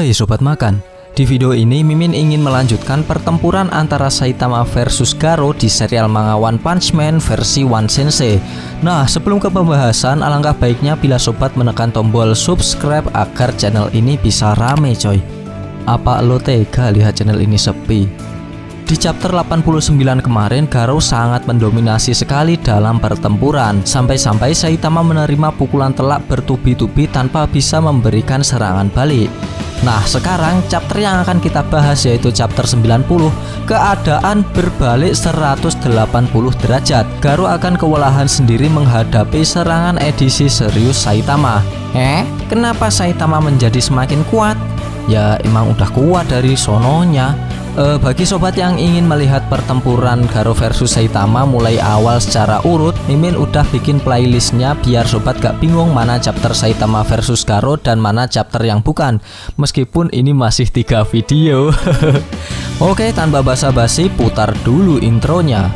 Hai Sobat Makan, di video ini Mimin ingin melanjutkan pertempuran antara Saitama versus Garo di serial manga One Punch Man versi One Sensei. Nah, sebelum ke pembahasan, alangkah baiknya bila sobat menekan tombol subscribe agar channel ini bisa rame coy. Apa lo tega lihat channel ini sepi? Di chapter 89 kemarin, Garo sangat mendominasi sekali dalam pertempuran, sampai-sampai Saitama menerima pukulan telak bertubi-tubi tanpa bisa memberikan serangan balik. Nah, sekarang chapter yang akan kita bahas yaitu chapter 90. Keadaan berbalik 180 derajat. Garo akan kewalahan sendiri menghadapi serangan edisi serius Saitama. Kenapa Saitama menjadi semakin kuat? Ya emang udah kuat dari sononya. Bagi sobat yang ingin melihat pertempuran Garo versus Saitama mulai awal secara urut, Mimin udah bikin playlistnya biar sobat gak bingung mana chapter Saitama versus Garo dan mana chapter yang bukan. Meskipun ini masih 3 video. Oke, tanpa basa-basi putar dulu intronya.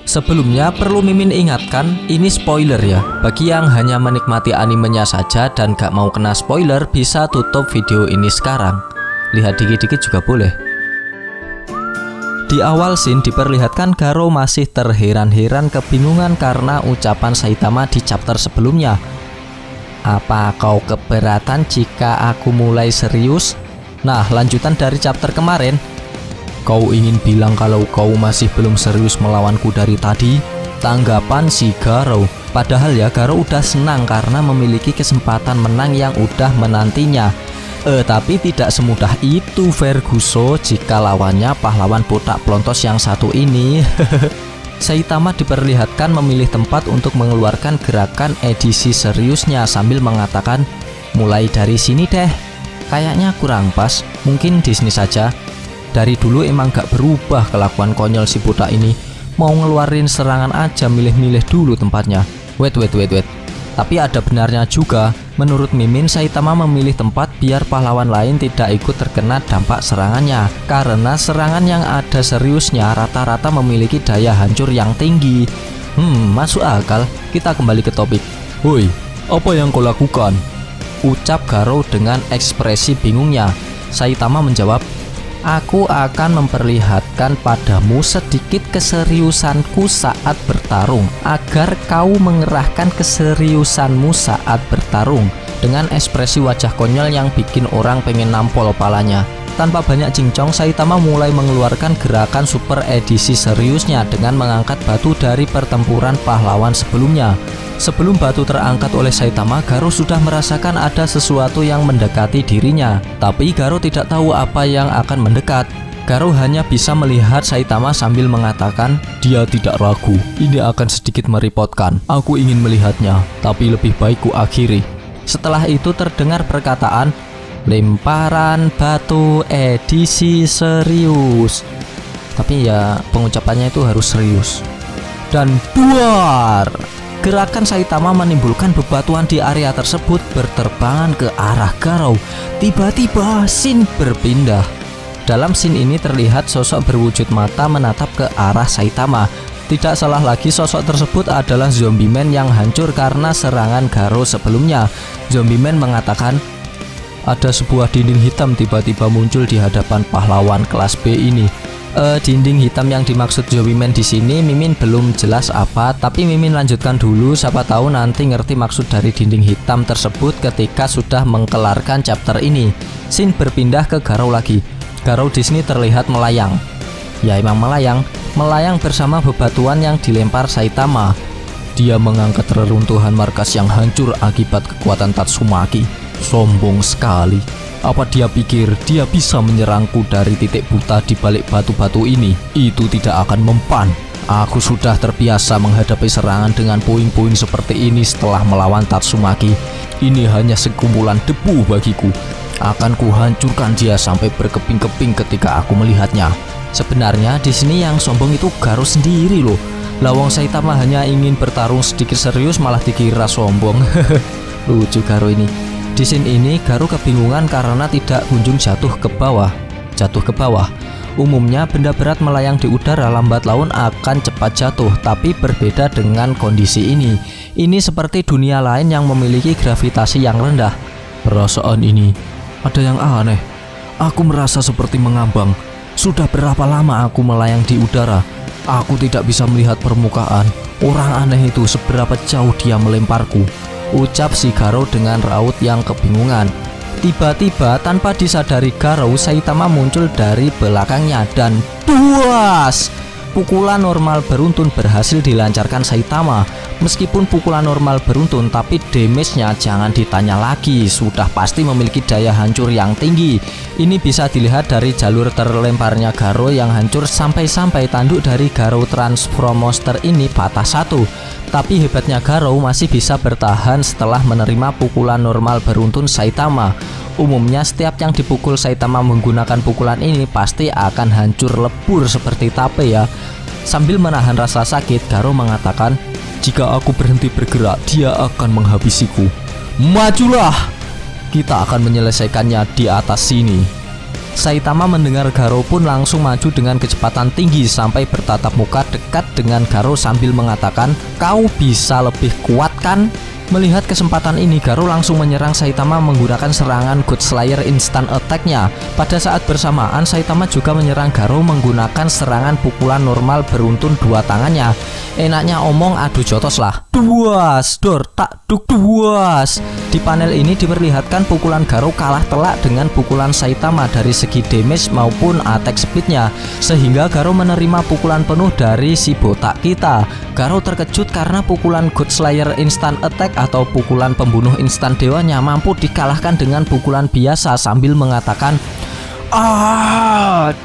Sebelumnya perlu Mimin ingatkan, ini spoiler ya. Bagi yang hanya menikmati animenya saja dan gak mau kena spoiler, bisa tutup video ini sekarang. Lihat dikit-dikit juga boleh. Di awal scene diperlihatkan Garo masih terheran-heran kebingungan karena ucapan Saitama di chapter sebelumnya. Apa kau keberatan jika aku mulai serius? Nah, lanjutan dari chapter kemarin. Kau ingin bilang kalau kau masih belum serius melawanku dari tadi? Tanggapan si Garo. Padahal ya Garo udah senang karena memiliki kesempatan menang yang udah menantinya. Tapi tidak semudah itu Verguso jika lawannya pahlawan botak plontos yang satu ini. Saitama diperlihatkan memilih tempat untuk mengeluarkan gerakan edisi seriusnya sambil mengatakan, mulai dari sini deh. Kayaknya kurang pas, mungkin di sini saja. Dari dulu emang gak berubah kelakuan konyol si botak ini. Mau ngeluarin serangan aja milih-milih dulu tempatnya. Wait. Tapi ada benarnya juga. Menurut Mimin, Saitama memilih tempat biar pahlawan lain tidak ikut terkena dampak serangannya. Karena serangan yang ada seriusnya rata-rata memiliki daya hancur yang tinggi. Masuk akal. Kita kembali ke topik. Woi, apa yang kau lakukan? Ucap Garo dengan ekspresi bingungnya. Saitama menjawab, aku akan memperlihatkan padamu sedikit keseriusanku saat bertarung, agar kau mengerahkan keseriusanmu saat bertarung. Dengan ekspresi wajah konyol yang bikin orang pengen nampol palanya. Tanpa banyak cincong, Saitama mulai mengeluarkan gerakan super edisi seriusnya dengan mengangkat batu dari pertempuran pahlawan sebelumnya. Sebelum batu terangkat oleh Saitama, Garo sudah merasakan ada sesuatu yang mendekati dirinya. Tapi Garo tidak tahu apa yang akan mendekat. Garo hanya bisa melihat Saitama sambil mengatakan, dia tidak ragu, ini akan sedikit merepotkan. Aku ingin melihatnya, tapi lebih baik ku akhiri. Setelah itu terdengar perkataan, lemparan batu edisi serius. Tapi ya pengucapannya itu harus serius. Dan duar! Gerakan Saitama menimbulkan bebatuan di area tersebut berterbangan ke arah Garo. Tiba-tiba scene berpindah. Dalam scene ini terlihat sosok berwujud mata menatap ke arah Saitama. Tidak salah lagi, sosok tersebut adalah Zombie Man yang hancur karena serangan Garo sebelumnya. Zombie Man mengatakan, ada sebuah dinding hitam tiba-tiba muncul di hadapan pahlawan kelas B ini. Dinding hitam yang dimaksud Zombie Man di sini Mimin belum jelas apa, tapi Mimin lanjutkan dulu, siapa tahu nanti ngerti maksud dari dinding hitam tersebut ketika sudah mengkelarkan chapter ini. Scene berpindah ke Garo lagi. Garo di sini terlihat melayang. Ya emang melayang bersama bebatuan yang dilempar Saitama. Dia mengangkat reruntuhan markas yang hancur akibat kekuatan Tatsumaki. Sombong sekali. Apa dia pikir dia bisa menyerangku dari titik buta di balik batu-batu ini? Itu tidak akan mempan. Aku sudah terbiasa menghadapi serangan dengan puing-puing seperti ini setelah melawan Tatsumaki. Ini hanya sekumpulan debu bagiku. Akan kuhancurkan dia sampai berkeping-keping ketika aku melihatnya. Sebenarnya di sini yang sombong itu Garo sendiri loh. Lawang Saitama hanya ingin bertarung sedikit serius malah dikira sombong. Lucu Garo ini. Di scene ini Garo kebingungan karena tidak kunjung jatuh ke bawah. Umumnya benda berat melayang di udara lambat laun akan cepat jatuh, tapi berbeda dengan kondisi ini. Ini seperti dunia lain yang memiliki gravitasi yang rendah. Perasaan ini ada yang aneh. Aku merasa seperti mengambang. Sudah berapa lama aku melayang di udara? Aku tidak bisa melihat permukaan. Orang aneh itu seberapa jauh dia melemparku? Ucap si Garo dengan raut yang kebingungan. Tiba-tiba tanpa disadari Garo, Saitama muncul dari belakangnya dan duas! Pukulan normal beruntun berhasil dilancarkan Saitama. Meskipun pukulan normal beruntun, tapi damage-nya jangan ditanya lagi, sudah pasti memiliki daya hancur yang tinggi. Ini bisa dilihat dari jalur terlemparnya Garo yang hancur sampai-sampai tanduk dari Garo Transform Monster ini patah satu. Tapi hebatnya Garo masih bisa bertahan setelah menerima pukulan normal beruntun Saitama. Umumnya setiap yang dipukul Saitama menggunakan pukulan ini pasti akan hancur lebur seperti tape ya. Sambil menahan rasa sakit, Garo mengatakan, "Jika aku berhenti bergerak, dia akan menghabisiku. Majulah! Kita akan menyelesaikannya di atas sini." Saitama mendengar Garo pun langsung maju dengan kecepatan tinggi sampai bertatap muka dekat dengan Garo sambil mengatakan, "Kau bisa lebih kuat kan?" Melihat kesempatan ini, Garo langsung menyerang Saitama menggunakan serangan God Slayer Instant Attack-nya. Pada saat bersamaan, Saitama juga menyerang Garo menggunakan serangan pukulan normal beruntun dua tangannya. Enaknya omong adu jotos lah. Duas, dor tak duk duas. Di panel ini diperlihatkan pukulan Garo kalah telak dengan pukulan Saitama dari segi damage maupun attack speed-nya, sehingga Garo menerima pukulan penuh dari si botak kita. Garo terkejut karena pukulan God Slayer Instant Attack atau pukulan pembunuh instan dewanya mampu dikalahkan dengan pukulan biasa sambil mengatakan,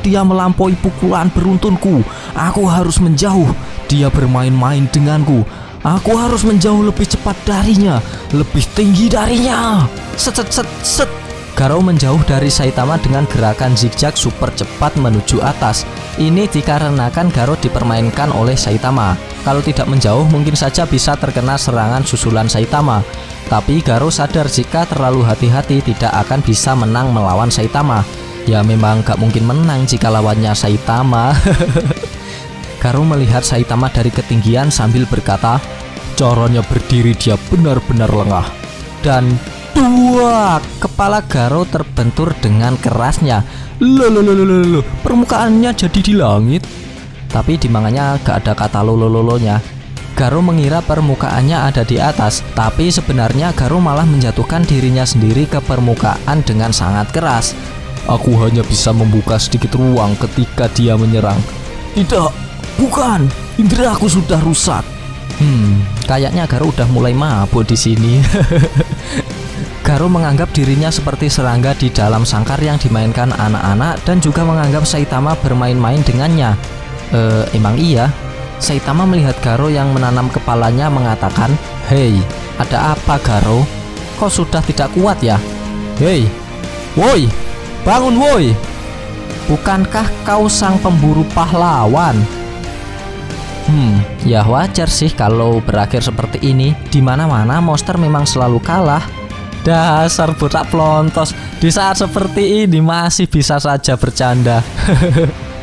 dia melampaui pukulan beruntunku. Aku harus menjauh. Dia bermain-main denganku. Aku harus menjauh lebih cepat darinya, lebih tinggi darinya. Set set set set. Garo menjauh dari Saitama dengan gerakan zigzag super cepat menuju atas. Ini dikarenakan Garo dipermainkan oleh Saitama. Kalau tidak menjauh mungkin saja bisa terkena serangan susulan Saitama. Tapi Garo sadar jika terlalu hati-hati tidak akan bisa menang melawan Saitama. Ya memang gak mungkin menang jika lawannya Saitama. Garo melihat Saitama dari ketinggian sambil berkata, "Caranya berdiri dia benar-benar lengah." Dan dua, kepala Garo terbentur dengan kerasnya. Loh, permukaannya jadi di langit. Tapi di manganya gak ada kata lolololonya. Garo mengira permukaannya ada di atas, tapi sebenarnya Garo malah menjatuhkan dirinya sendiri ke permukaan dengan sangat keras. Aku hanya bisa membuka sedikit ruang ketika dia menyerang. Tidak, bukan. Indra aku sudah rusak. Kayaknya Garo udah mulai mabuk di sini. Garo menganggap dirinya seperti serangga di dalam sangkar yang dimainkan anak-anak dan juga menganggap Saitama bermain-main dengannya. Emang iya? Saitama melihat Garo yang menanam kepalanya mengatakan, "Hei, ada apa Garo? Kau sudah tidak kuat ya? Hei, woi, bangun woi. Bukankah kau sang pemburu pahlawan?" Ya wajar sih kalau berakhir seperti ini. Di mana-mana monster memang selalu kalah. Dasar bocah plontos, di saat seperti ini masih bisa saja bercanda.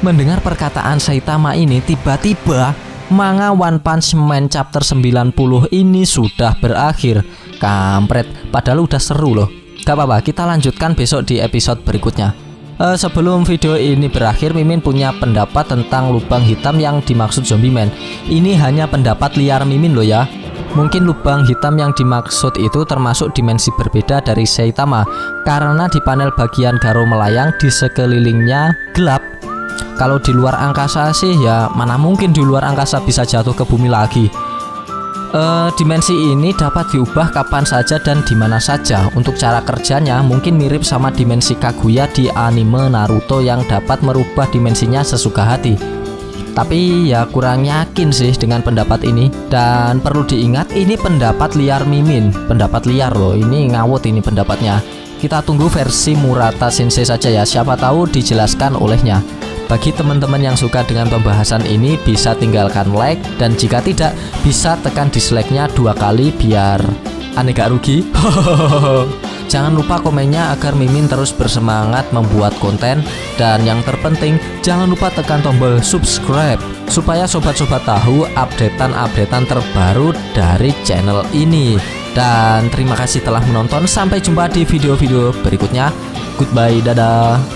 Mendengar perkataan Saitama ini, tiba-tiba manga One Punch Man chapter 90 ini sudah berakhir. Kampret, padahal udah seru loh. Gak apa-apa, kita lanjutkan besok di episode berikutnya. Sebelum video ini berakhir, Mimin punya pendapat tentang lubang hitam yang dimaksud Zombie Man. Ini hanya pendapat liar Mimin loh ya. Mungkin lubang hitam yang dimaksud itu termasuk dimensi berbeda dari Saitama, karena di panel bagian Garo melayang di sekelilingnya gelap. Kalau di luar angkasa sih ya mana mungkin di luar angkasa bisa jatuh ke bumi lagi. Dimensi ini dapat diubah kapan saja dan di mana saja. Untuk cara kerjanya mungkin mirip sama dimensi Kaguya di anime Naruto yang dapat merubah dimensinya sesuka hati. Tapi ya kurang yakin sih dengan pendapat ini. Dan perlu diingat ini pendapat liar Mimin. Pendapat liar loh, ini ngawut ini pendapatnya. Kita tunggu versi Murata Sensei saja ya, siapa tahu dijelaskan olehnya. Bagi teman-teman yang suka dengan pembahasan ini bisa tinggalkan like, dan jika tidak bisa tekan dislike-nya 2 kali biar aneh gak rugi. Jangan lupa komennya agar Mimin terus bersemangat membuat konten. Dan yang terpenting, jangan lupa tekan tombol subscribe supaya sobat-sobat tahu updatean terbaru dari channel ini. Dan terima kasih telah menonton. Sampai jumpa di video-video berikutnya. Goodbye, dadah.